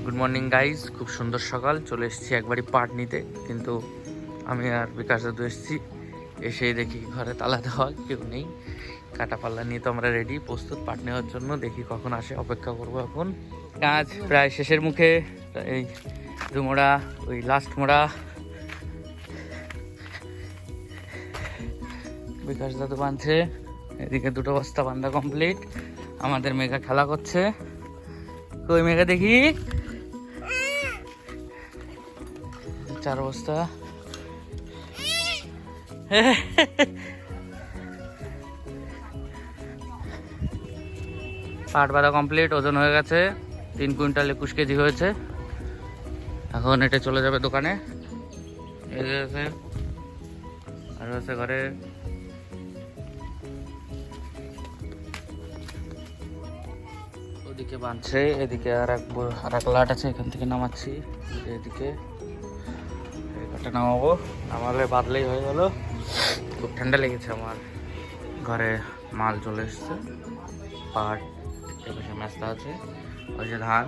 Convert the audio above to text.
Good morning guys, খুব সুন্দর সকাল। চলে এসেছি একবারই পাট নিতে, কিন্তু আমি আর বিকাশ দাদু এসেছি। এসেই দেখি ঘরে তালা দেওয়া, কেউ নেই। কাটা পাল্লা নিয়ে তো আমরা রেডি, প্রস্তুত পাট নেওয়ার জন্য। দেখি কখন আসে, অপেক্ষা করবো। এখন কাজ প্রায় শেষের মুখে, এই দু মোড়া, ওই লাস্ট মোড়া। বিকাশ দাদু বাঁধছে, এদিকে দুটো বস্তা বান্ধা কমপ্লিট। আমাদের মেঘা খেলা করছে। কই মেঘা দেখি, 4 বস্তা। পাট বাঁধা কমপ্লিট, ওজন হয়ে গেছে 3 কুইন্টাল 21 কেজি হয়েছে। এখন এটা চলে যাবে দোকানে। আর হচ্ছে ঘরে ওদিকে বাঁধছে, এদিকে আর এক লাট আছে, এখান থেকে নামাচ্ছি। এদিকে এটা নামাবো, নামালে বাঁধলেই হয়ে গেল। খুব ঠান্ডা লেগেছে আমার। ঘরে মাল চলে এসছে, পাট এপাশে মেস্তা আছে, ওই যে ধান।